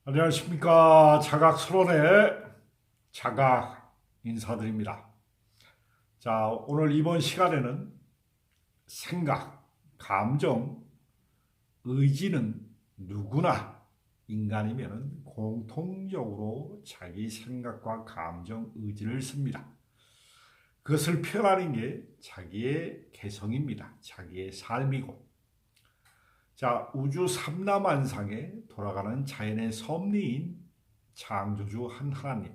안녕하십니까. 자각스러운의 자각 인사드립니다. 자, 오늘 이번 시간에는 생각, 감정, 의지는 누구나 인간이면 공통적으로 자기 생각과 감정, 의지를 씁니다. 그것을 표현하는 게 자기의 개성입니다. 자기의 삶이고. 자, 우주 삼라만상에 돌아가는 자연의 섭리인 창조주 한 하나님,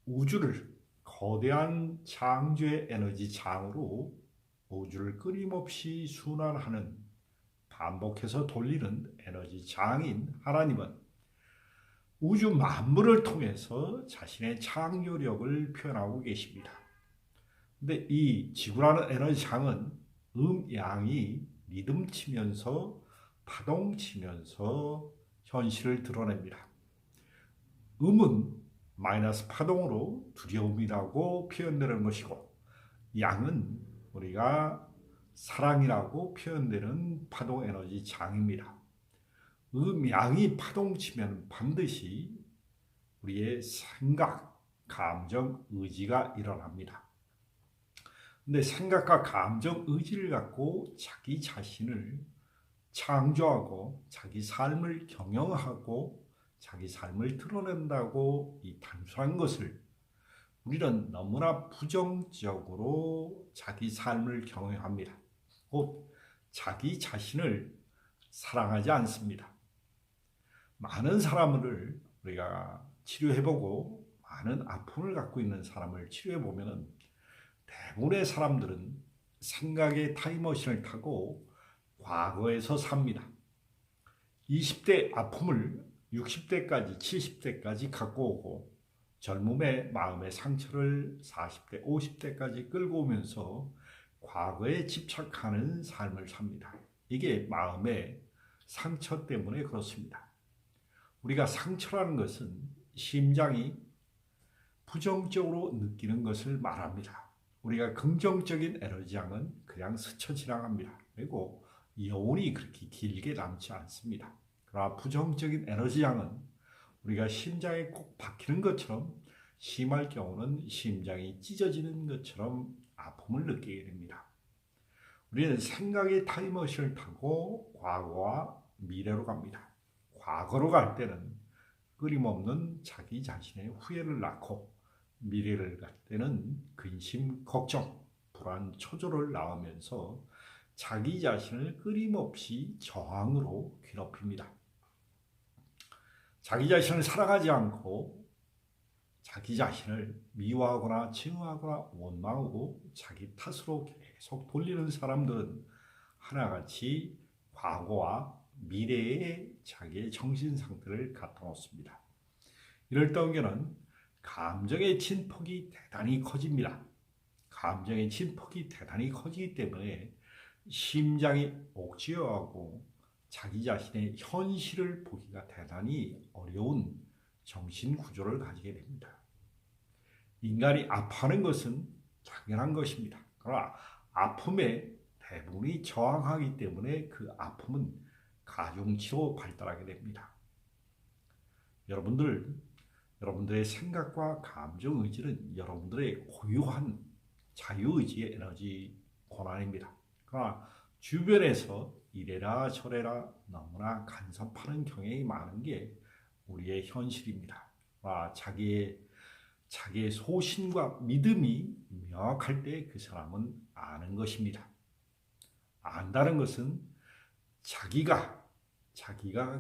우주를 거대한 창조의 에너지 장으로 우주를 끊임없이 순환하는, 반복해서 돌리는 에너지 장인 하나님은 우주 만물을 통해서 자신의 창조력을 표현하고 계십니다. 근데 이 지구라는 에너지 장은 양이 리듬치면서 파동치면서 현실을 드러냅니다. 음은 마이너스 파동으로 두려움이라고 표현되는 것이고, 양은 우리가 사랑이라고 표현되는 파동 에너지 장입니다. 양이 파동치면 반드시 우리의 생각, 감정, 의지가 일어납니다. 근데 생각과 감정, 의지를 갖고 자기 자신을 창조하고 자기 삶을 경영하고 자기 삶을 드러낸다고 이 단순한 것을 우리는 너무나 부정적으로 자기 삶을 경영합니다. 곧 자기 자신을 사랑하지 않습니다. 많은 사람을 우리가 치료해보고 많은 아픔을 갖고 있는 사람을 치료해보면 대부분의 사람들은 생각의 타임머신을 타고 과거에서 삽니다. 20대 아픔을 60대까지, 70대까지 갖고 오고 젊음의 마음의 상처를 40대, 50대까지 끌고 오면서 과거에 집착하는 삶을 삽니다. 이게 마음의 상처 때문에 그렇습니다. 우리가 상처라는 것은 심장이 부정적으로 느끼는 것을 말합니다. 우리가 긍정적인 에너지양은 그냥 스쳐 지나갑니다. 그리고 영혼이 그렇게 길게 남지 않습니다. 그러나 부정적인 에너지양은 우리가 심장에 꼭 박히는 것처럼, 심할 경우는 심장이 찢어지는 것처럼 아픔을 느끼게 됩니다. 우리는 생각의 타임머신을 타고 과거와 미래로 갑니다. 과거로 갈 때는 끊임없는 자기 자신의 후회를 낳고, 미래를 갈 때는 근심, 걱정, 불안, 초조를 낳으면서 자기 자신을 끊임없이 저항으로 괴롭힙니다. 자기 자신을 사랑하지 않고 자기 자신을 미워하거나 증오하거나 원망하고 자기 탓으로 계속 돌리는 사람들은 하나같이 과거와 미래에 자기의 정신 상태를 갖다 놓습니다. 이럴 경우에는 감정의 진폭이 대단히 커집니다. 감정의 진폭이 대단히 커지기 때문에 심장이 옥죄어하고 자기 자신의 현실을 보기가 대단히 어려운 정신 구조를 가지게 됩니다. 인간이 아파하는 것은 당연한 것입니다. 그러나 아픔에 대부분이 저항하기 때문에 그 아픔은 가중치로 발달하게 됩니다. 여러분들의 생각과 감정 의지는 여러분들의 고유한 자유의지의 에너지 권한입니다. 그러나 주변에서 이래라 저래라 너무나 간섭하는 경향이 많은 게 우리의 현실입니다. 자기의 소신과 믿음이 명확할 때 그 사람은 아는 것입니다. 안다는 것은 자기가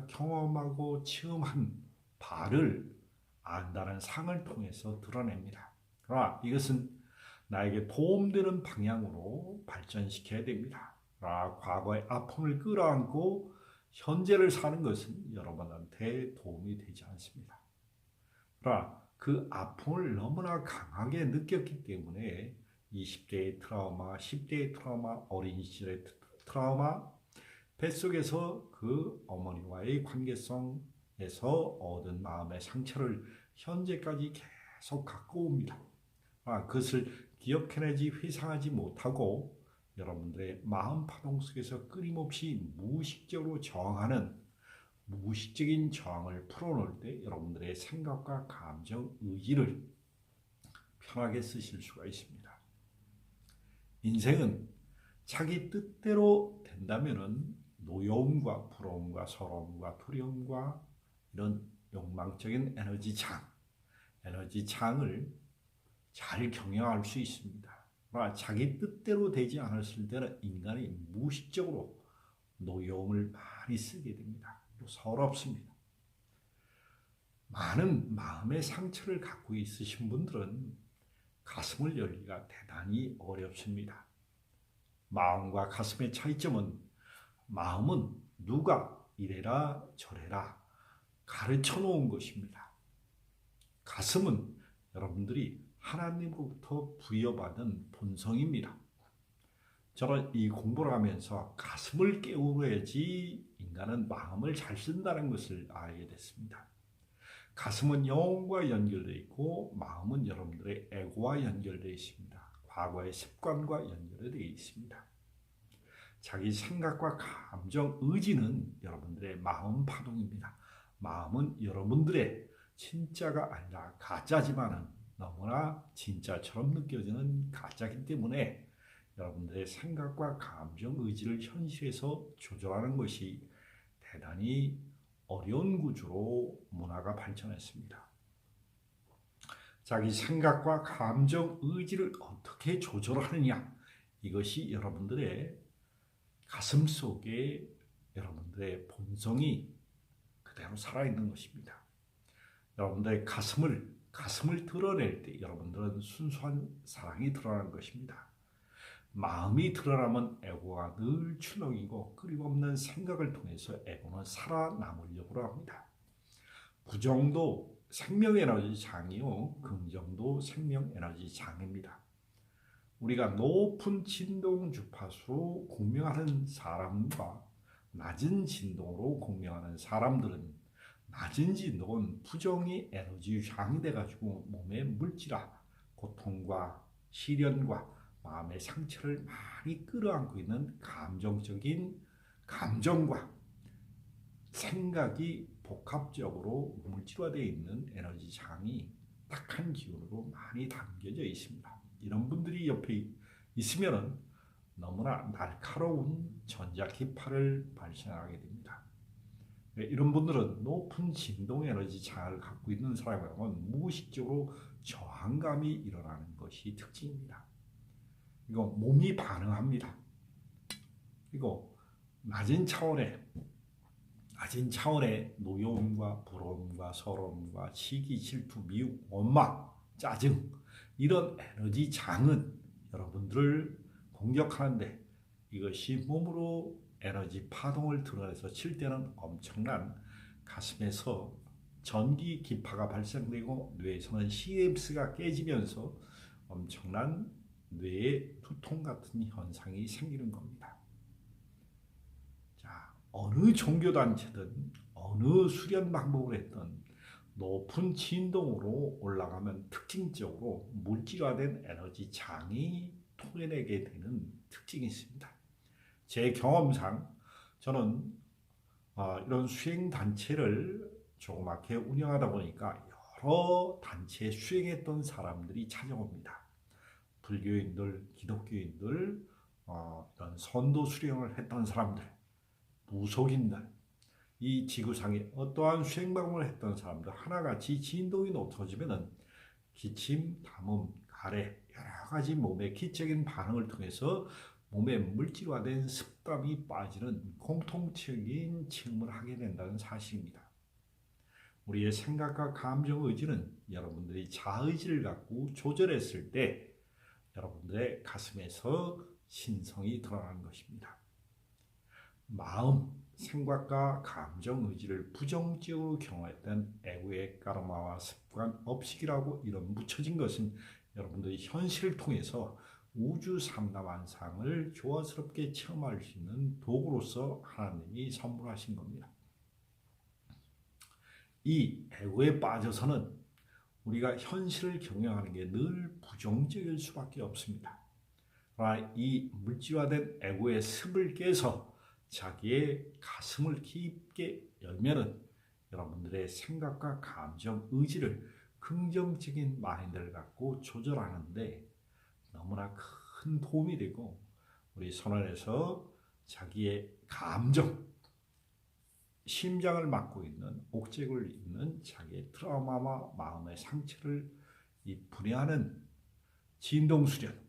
경험하고 체험한 바를 안다는 상을 통해서 드러냅니다. 그러나 이것은 나에게 도움되는 방향으로 발전시켜야 됩니다. 그러나 과거의 아픔을 끌어안고 현재를 사는 것은 여러분한테 도움이 되지 않습니다. 그러나 그 아픔을 너무나 강하게 느꼈기 때문에 20대의 트라우마, 10대의 트라우마, 어린 시절의 트라우마, 뱃속에서 그 어머니와의 관계성에서 얻은 마음의 상처를 현재까지 계속 갖고 옵니다. 그것을 기억해내지 회상하지 못하고 여러분들의 마음 파동 속에서 끊임없이 무의식적으로 저항하는 무의식적인 저항을 풀어놓을 때 여러분들의 생각과 감정, 의지를 편하게 쓰실 수가 있습니다. 인생은 자기 뜻대로 된다면은 노여움과 부러움과 서러움과 두려움과 이런 욕망적인 에너지 장을 잘 경영할 수 있습니다. 그러나 자기 뜻대로 되지 않았을 때는 인간이 무의식적으로 노여움을 많이 쓰게 됩니다. 서럽습니다. 많은 마음의 상처를 갖고 있으신 분들은 가슴을 열기가 대단히 어렵습니다. 마음과 가슴의 차이점은 마음은 누가 이래라 저래라 가르쳐 놓은 것입니다. 가슴은 여러분들이 하나님으로부터 부여받은 본성입니다. 저는 이 공부를 하면서 가슴을 깨우려야지 인간은 마음을 잘 쓴다는 것을 알게 됐습니다. 가슴은 영혼과 연결되어 있고 마음은 여러분들의 에고와 연결되어 있습니다. 과거의 습관과 연결되어 있습니다. 자기 생각과 감정, 의지는 여러분들의 마음 파동입니다. 마음은 여러분들의 진짜가 아니라 가짜지만은 너무나 진짜처럼 느껴지는 가짜이기 때문에 여러분들의 생각과 감정, 의지를 현실에서 조절하는 것이 대단히 어려운 구조로 문화가 발전했습니다. 자기 생각과 감정, 의지를 어떻게 조절하느냐, 이것이 여러분들의 가슴 속에 여러분들의 본성이 그대로 살아있는 것입니다. 여러분들의 가슴을 드러낼 때 여러분들은 순수한 사랑이 드러나는 것입니다. 마음이 드러나면 에고가 늘 출렁이고 끊임없는 생각을 통해서 에고는 살아남으려고 합니다. 부정도 생명에너지 장이요, 긍정도 생명에너지 장입니다. 우리가 높은 진동 주파수로 공명하는 사람과 낮은 진동으로 공명하는 사람들은 낮은 진동은 부정이 에너지 장이 돼가지고 몸의 물질화, 고통과 시련과 마음의 상처를 많이 끌어안고 있는 감정적인 감정과 생각이 복합적으로 물질화되어 있는 에너지 장이 딱한 기운으로 많이 담겨져 있습니다. 이런 분들이 옆에 있으면 너무나 날카로운 전자기파를 발생하게 됩니다. 이런 분들은 높은 진동 에너지 장을 갖고 있는 사람이라면 무의식적으로 저항감이 일어나는 것이 특징입니다. 이거 몸이 반응합니다. 이거 낮은 차원의 노여움과 부러움과 서러움과 시기, 질투, 미움, 원망, 짜증, 이런 에너지 장은 여러분들을 공격하는데 이것이 몸으로 에너지 파동을 드러내서 칠 때는 엄청난 가슴에서 전기 기파가 발생되고 뇌에서는 CMS가 깨지면서 엄청난 뇌의 두통 같은 현상이 생기는 겁니다. 자, 어느 종교단체든 어느 수련 방법을 했든 높은 진동으로 올라가면 특징적으로 물질화된 에너지 장이 토해내게 되는 특징이 있습니다. 제 경험상 저는 이런 수행단체를 조그맣게 운영하다 보니까 여러 단체에 수행했던 사람들이 찾아옵니다. 불교인들, 기독교인들, 이런 선도 수령을 했던 사람들, 무속인들, 이 지구상에 어떠한 수행방법을 했던 사람들 하나같이 진동이 높아지면은 기침, 담음, 가래 여러 가지 몸의 기적인 반응을 통해서 몸에 물질화된 습담이 빠지는 공통적인 체험을 하게 된다는 사실입니다. 우리의 생각과 감정 의지는 여러분들이 자의지를 갖고 조절했을 때 여러분들의 가슴에서 신성이 드러나는 것입니다. 마음, 생각과 감정 의지를 부정적으로 경험했던 에고의 까르마와 습관, 업식이라고 이름 붙여진 것은 여러분들이 현실을 통해서 우주 삼라만상을 조화스럽게 체험할 수 있는 도구로서 하나님이 선물하신 겁니다. 이 에고에 빠져서는 우리가 현실을 경영하는 게 늘 부정적일 수밖에 없습니다. 그러나 이 물질화된 에고의 습을 깨서 자기의 가슴을 깊게 열면은 여러분들의 생각과 감정, 의지를 긍정적인 마인드를 갖고 조절하는데 너무나 큰 도움이 되고, 우리 손안에서 자기의 감정, 심장을 막고 있는 옥죄고 있는 자기의 트라우마와 마음의 상처를 분해하는 진동수련,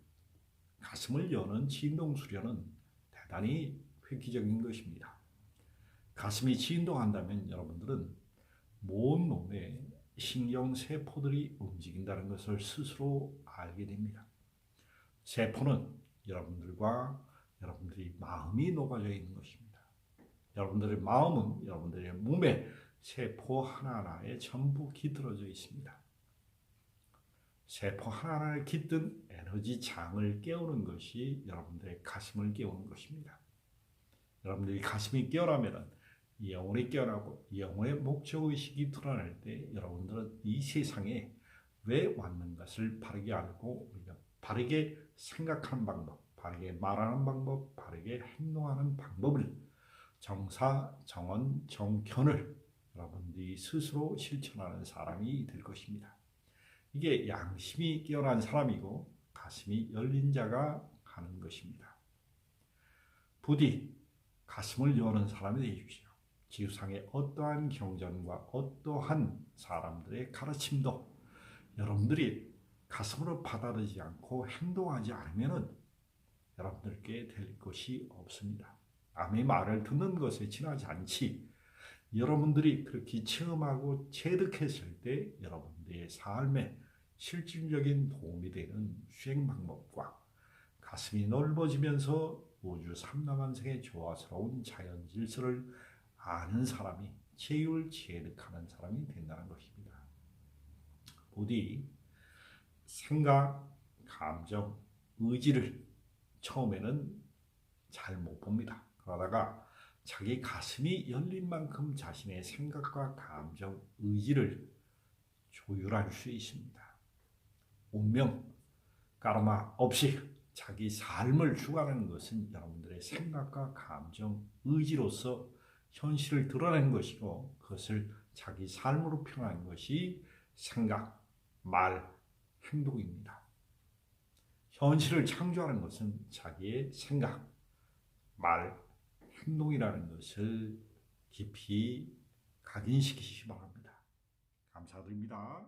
가슴을 여는 진동수련은 대단히 획기적인 것입니다. 가슴이 진동한다면 여러분들은 모든 몸의 신경세포들이 움직인다는 것을 스스로 알게 됩니다. 세포는 여러분들과 여러분들의 마음이 녹아져 있는 것입니다. 여러분들의 마음은 여러분들의 몸의 세포 하나하나에 전부 깃들어져 있습니다. 세포 하나하나에 깃든 에너지 장을 깨우는 것이 여러분들의 가슴을 깨우는 것입니다. 여러분들이 가슴이 깨어나면 영혼이 깨어나고 영혼의 목적의식이 드러날 때 여러분들은 이 세상에 왜 왔는 것을 바르게 알고 우리가 바르게 생각하는 방법, 바르게 말하는 방법, 바르게 행동하는 방법을 정사, 정언, 정견을 여러분들이 스스로 실천하는 사람이 될 것입니다. 이게 양심이 깨어난 사람이고 가슴이 열린 자가 하는 것입니다. 부디 가슴을 여는 사람이 되십시오. 지구상의 어떠한 경전과 어떠한 사람들의 가르침도 여러분들이 가슴으로 받아들이지 않고 행동하지 않으면 여러분들께 될 것이 없습니다. 남의 말을 듣는 것에 지나지 않지, 여러분들이 그렇게 체험하고 체득했을 때 여러분들의 삶에 실질적인 도움이 되는 수행 방법과 가슴이 넓어지면서 우주 삼라만상의 조화스러운 자연 질서를 아는 사람이 체율 체득하는 사람이 된다는 것입니다. 부디 생각, 감정, 의지를 처음에는 잘 못 봅니다. 그러다가 자기 가슴이 열린 만큼 자신의 생각과 감정, 의지를 조율할 수 있습니다. 운명, 까르마 없이 자기 삶을 주관하는 것은 여러분들의 생각과 감정, 의지로서 현실을 드러내는 것이고, 그것을 자기 삶으로 표현하는 것이 생각, 말, 행동입니다. 현실을 창조하는 것은 자기의 생각, 말, 행동이라는 것을 깊이 각인시키시기 바랍니다. 감사드립니다.